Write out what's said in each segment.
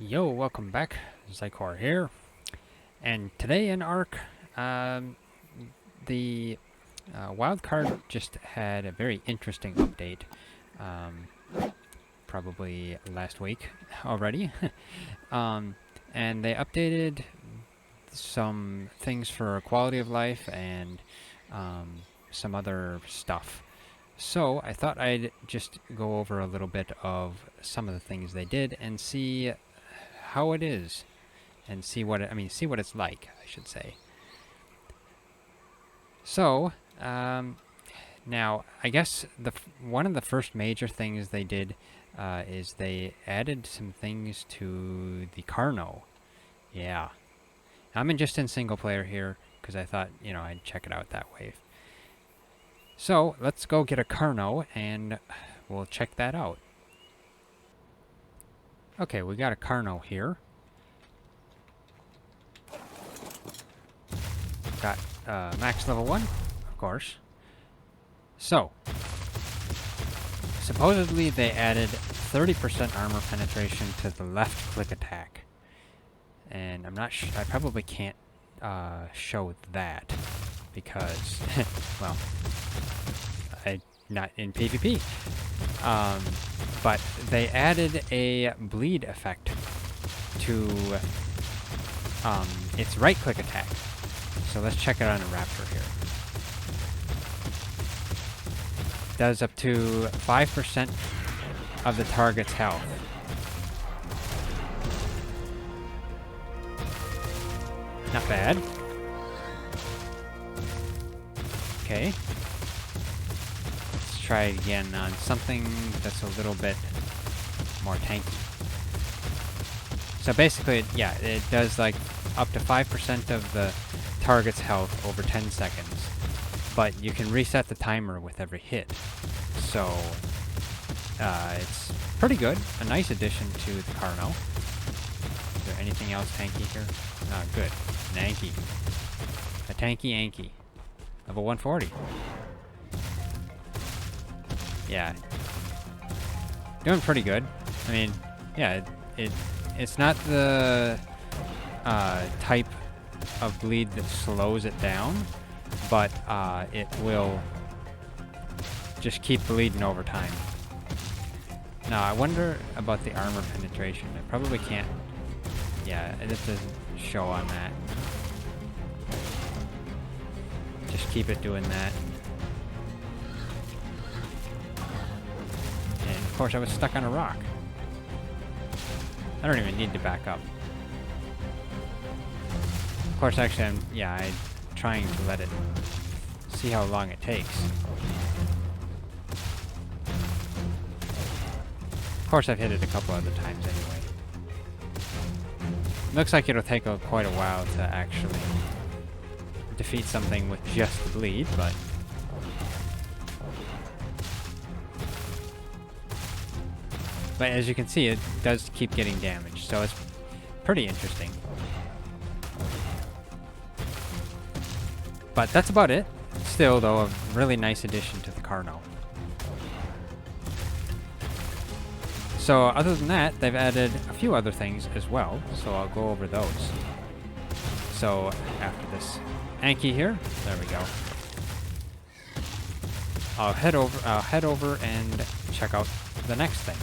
Yo, welcome back. Zycor here. And today in ARK, the wildcard just had a very interesting update. Probably last week already. um, and they updated some things for quality of life and some other stuff. So I thought I'd just go over a little bit of some of the things they did and see how it is and see what see what it's like, I should say. So, now I guess one of the first major things they did is they added some things to the Carno. Yeah, I'm just in single player here because I thought I'd check it out that way. So let's go get a Carno and we'll check that out. Okay, we got a Carno here. Got max level 1, of course. So, supposedly they added 30% armor penetration to the left click attack. And I'm not sure, I probably can't show that because, well, I'm not in PvP. But they added a bleed effect to its right click attack. So let's check it on a raptor here. Does up to 5% of the target's health. Not bad. Okay. Let's try it again on something that's a little bit more tanky. So basically, yeah, it does like up to 5% of the target's health over 10 seconds. But you can reset the timer with every hit. So, it's pretty good. A nice addition to the Carno. Is there anything else tanky here? Ah, good. An Anki. A tanky Anki. Level 140. Yeah. Doing pretty good. I mean, yeah, it's not the type of bleed that slows it down, but it will just keep bleeding over time. Now, I wonder about the armor penetration. I probably can't. Yeah, it just doesn't show on that. Just keep it doing that. And of course, I was stuck on a rock. I don't even need to back up. Of course, actually, I'm trying to let it see how long it takes. Of course, I've hit it a couple other times anyway. Looks like it'll take quite a while to actually defeat something with just the bleed, but as you can see, it does keep getting damaged, so it's pretty interesting. But that's about it. Still, though, a really nice addition to the Carno. So, other than that, they've added a few other things as well, so I'll go over those. So, after this Anki here, there we go. I'll head over and check out the next thing.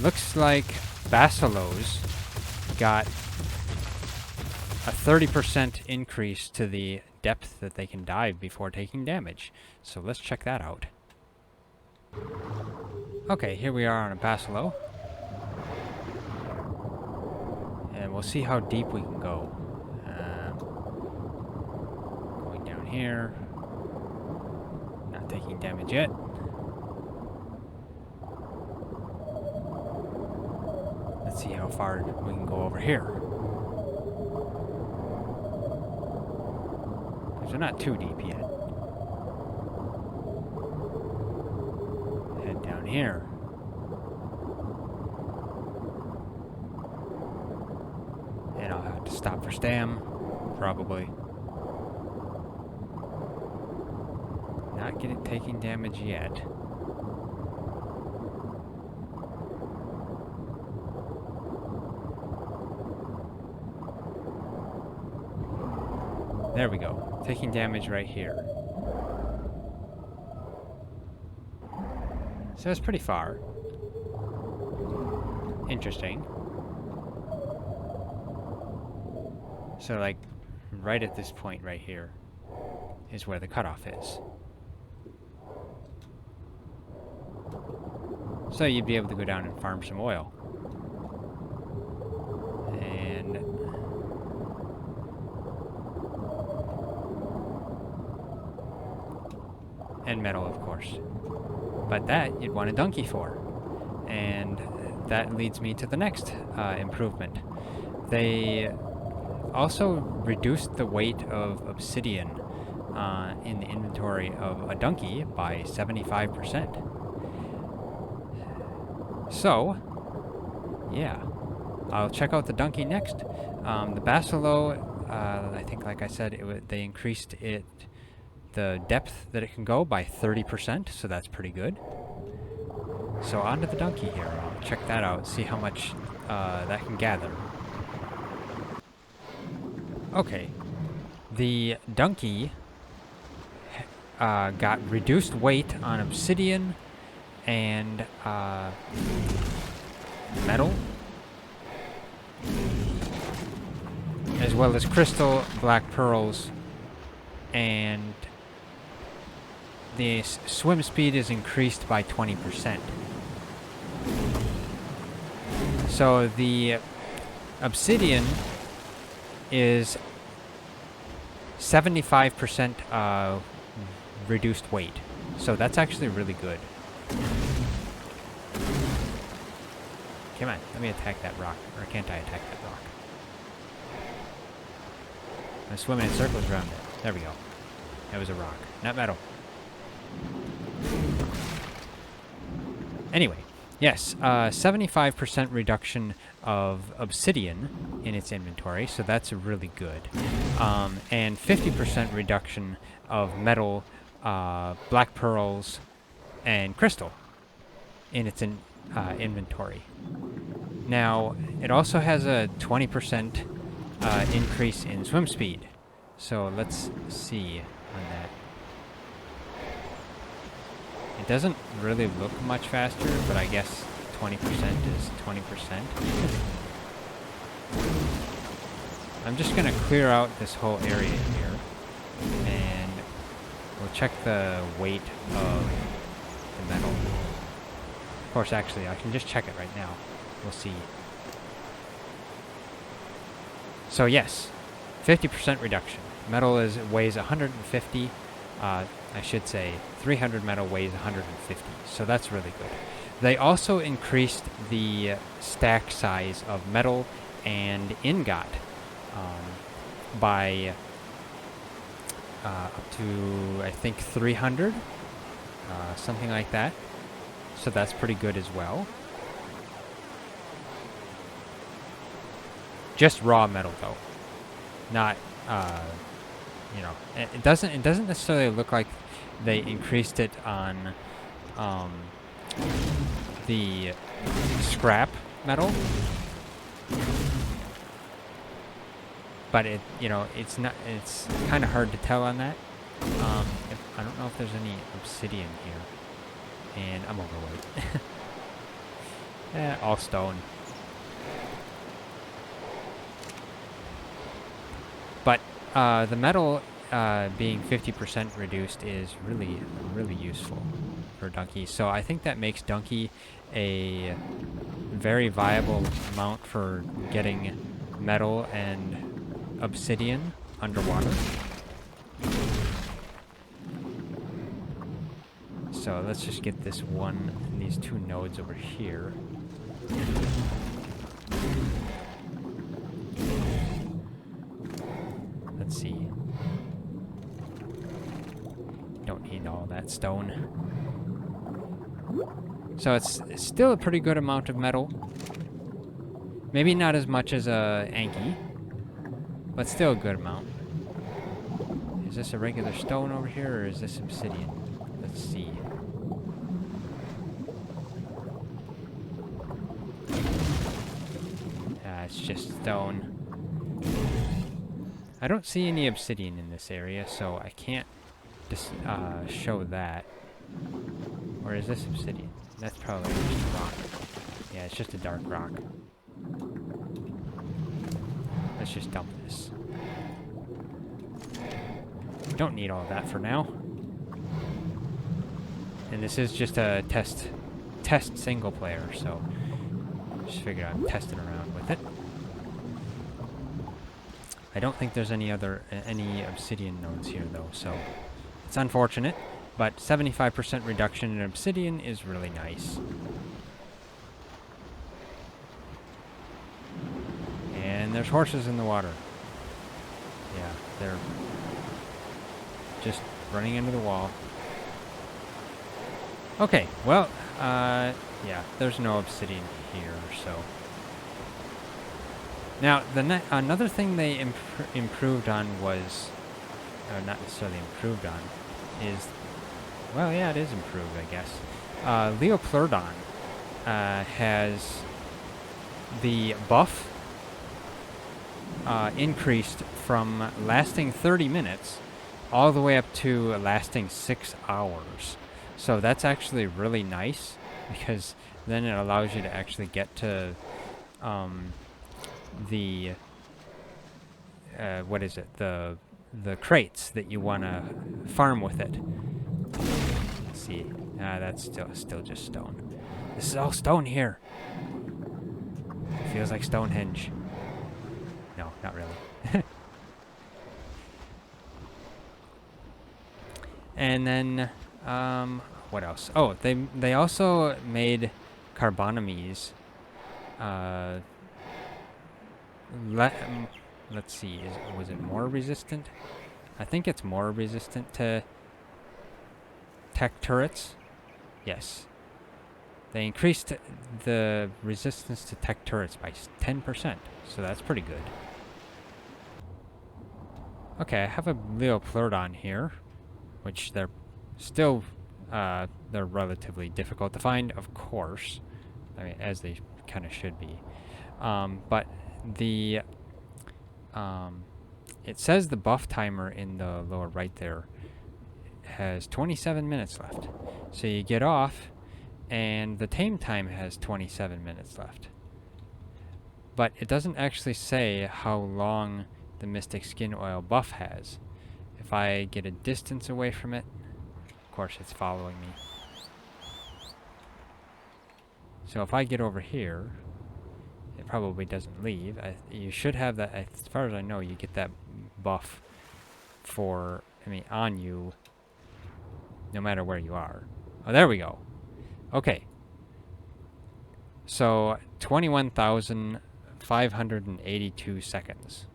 Looks like Basilos got a 30% increase to the depth that they can dive before taking damage. So let's check that out. Okay, here we are on a Basilo. And we'll see how deep we can go. Going down here. Not taking damage yet. Let's see how far we can go over here. They're not too deep yet. Head down here. And I'll have to stop for stam, probably. Not taking damage yet. There we go. Taking damage right here. So it's pretty far. Interesting. So, like, right at this point right here is where the cutoff is. So you'd be able to go down and farm some oil. And metal, of course. But that you'd want a donkey for. And that leads me to the next improvement. They also reduced the weight of obsidian in the inventory of a donkey by 75%. So, yeah, I'll check out the donkey next. The Basilo, I think, like I said, they increased the depth that it can go by 30%, so that's pretty good. So onto the donkey here. I'll check that out, see how much that can gather. Okay, the donkey got reduced weight on obsidian and metal, as well as crystal, black pearls, and the swim speed is increased by 20%. So the obsidian is 75% reduced weight. So that's actually really good. Come on, let me attack that rock. Or can't I attack that rock? I'm swimming in circles around it. There we go. That was a rock, not metal. Anyway, yes, 75% reduction of obsidian in its inventory, so that's really good. And 50% reduction of metal, black pearls, and crystal in its inventory. Now, it also has a 20% increase in swim speed. So let's see on that. It doesn't really look much faster, but I guess 20% is 20%. I'm just going to clear out this whole area here, and we'll check the weight of the metal. Of course, actually, I can just check it right now. We'll see. So yes, 50% reduction. Metal weighs 150. I should say 300 metal weighs 150. So that's really good. They also increased the stack size of metal and ingot by up to, I think, 300, something like that. So that's pretty good as well. Just raw metal, though, not you know. It doesn't necessarily look like they increased it on the scrap metal, but it's not. It's kind of hard to tell on that. I don't know if there's any obsidian here, and I'm overweight. All stone. But the metal being 50% reduced is really, really useful for Donkey. So I think that makes Donkey a very viable mount for getting metal and obsidian underwater. So let's just get these two nodes over here. Let's see. Don't need all that stone. So it's still a pretty good amount of metal. Maybe not as much as Anki, but still a good amount. Is this a regular stone over here, or is this obsidian? Let's see. It's just stone. I don't see any obsidian in this area, so I can't just show that. Or is this obsidian? That's probably just rock. Yeah, it's just a dark rock. Let's just dump this. Don't need all that for now. And this is just a test single player, so just figured I'm testing around with it. I don't think there's any obsidian nodes here though, so it's unfortunate, but 75% reduction in obsidian is really nice. And there's horses in the water. Yeah, they're just running into the wall. Okay, well, yeah, there's no obsidian here, so. Now, another thing they improved on was, or not necessarily improved on, is, well, yeah, it is improved, I guess. Leopleurodon has the buff increased from lasting 30 minutes all the way up to lasting 6 hours. So that's actually really nice, because then it allows you to actually get to the what is it? The crates that you want to farm with it. Let's see. That's still just stone. This is all stone here. Feels like Stonehenge. No, not really. And then what else? Oh, they also made Carbonomes. Let's see. Was it more resistant? I think it's more resistant to tech turrets. Yes. They increased the resistance to tech turrets by 10%, so that's pretty good. Okay, I have a Leopleurodon here, which they're still they're relatively difficult to find, of course. I mean, as they kind of should be. But the it says the buff timer in the lower right there has 27 minutes left. So you get off, and the tame time has 27 minutes left. But it doesn't actually say how long the Mystic Skin Oil buff has. If I get a distance away from it, of course it's following me. So if I get over here, it probably doesn't leave. You should have that, as far as I know, you get that buff on you, no matter where you are. Oh, there we go. Okay. So, 21,582 seconds.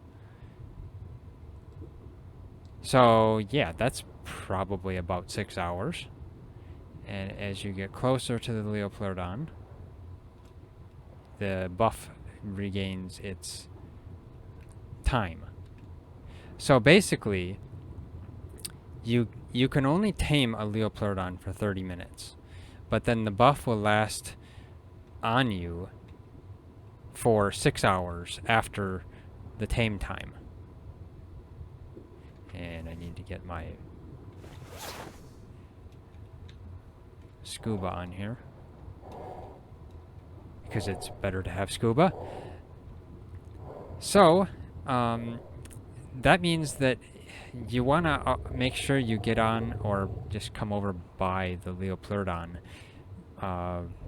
So, yeah, that's probably about 6 hours. And as you get closer to the Leopleurodon, the buff regains its time. So basically, you can only tame a Leopleurodon for 30 minutes, but then the buff will last on you for 6 hours after the tame time. And I need to get my scuba on here, because it's better to have scuba. So, that means that you want to make sure you get on, or just come over by the Leopleurodon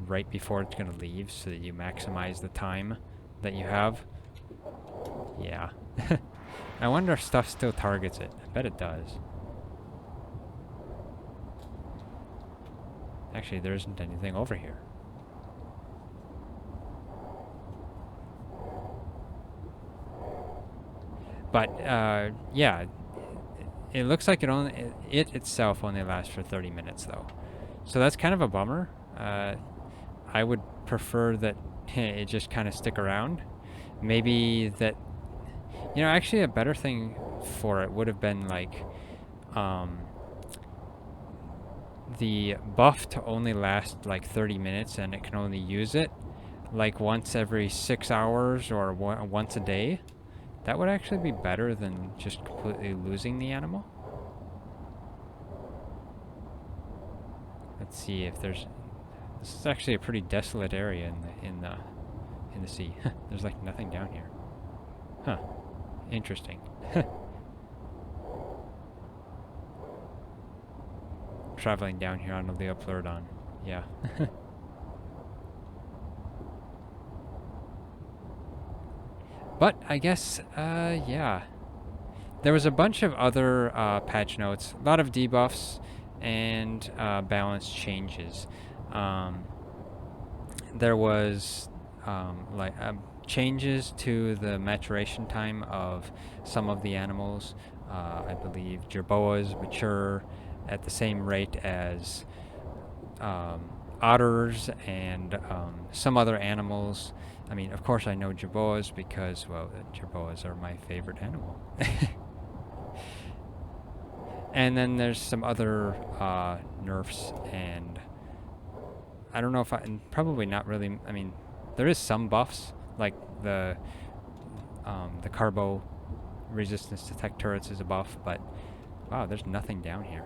right before it's going to leave, so that you maximize the time that you have. Yeah. I wonder if stuff still targets it. I bet it does. Actually, there isn't anything over here. But, yeah, it looks like it itself only lasts for 30 minutes, though. So that's kind of a bummer. I would prefer that it just kind of stick around. Maybe that, actually a better thing for it would have been, like, the buff to only last, like, 30 minutes, and it can only use it, like, once every 6 hours or once a day. That would actually be better than just completely losing the animal. Let's see if there's... This is actually a pretty desolate area in the sea. There's like nothing down here. Huh. Interesting. Traveling down here on a Leopleurodon. Yeah. But I guess, yeah. There was a bunch of other patch notes, a lot of debuffs and balance changes. There was like changes to the maturation time of some of the animals. I believe jerboas mature at the same rate as otters and some other animals. I mean, of course I know jerboas because, well, jerboas are my favorite animal. And then there's some other nerfs, and I don't know if and probably not really, I mean, there is some buffs, like the carbo resistance to tech turrets is a buff, but wow, there's nothing down here.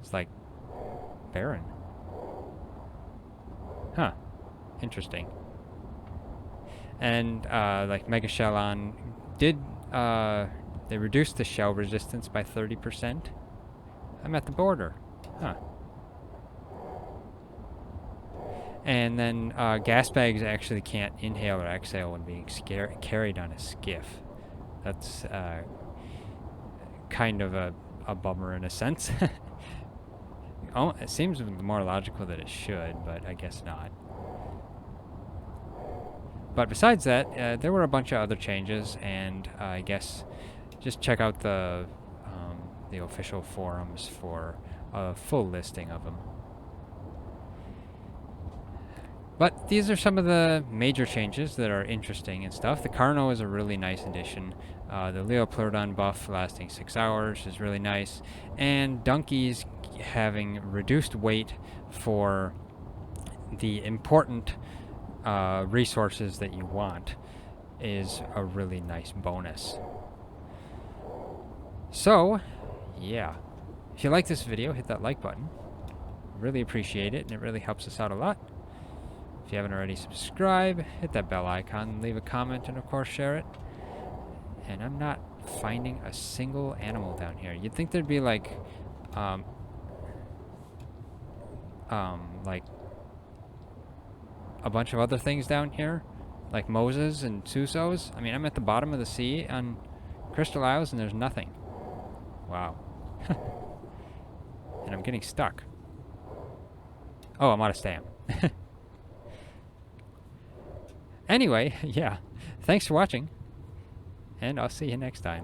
It's like barren. Huh. Interesting. And like Mega Shellon did they reduced the shell resistance by 30%. I'm at the border. Huh. And then gas bags actually can't inhale or exhale when being carried on a skiff. That's kind of a bummer in a sense. Oh, it seems more logical that it should, but I guess not. But besides that, there were a bunch of other changes, and I guess just check out the official forums for a full listing of them. But these are some of the major changes that are interesting and stuff. The Carno is a really nice addition. The Leopleurodon buff lasting 6 hours is really nice. And donkeys having reduced weight for the important resources that you want is a really nice bonus. So, yeah. If you like this video, hit that like button. Really appreciate it, and it really helps us out a lot. If you haven't already, subscribe, hit that bell icon, leave a comment, and of course share it. And I'm not finding a single animal down here. You'd think there'd be like a bunch of other things down here, like Moses and Susos. I mean, I'm at the bottom of the sea on Crystal Isles and there's nothing. Wow. And I'm getting stuck. Oh, I'm out of stamp. Anyway, yeah. Thanks for watching, and I'll see you next time.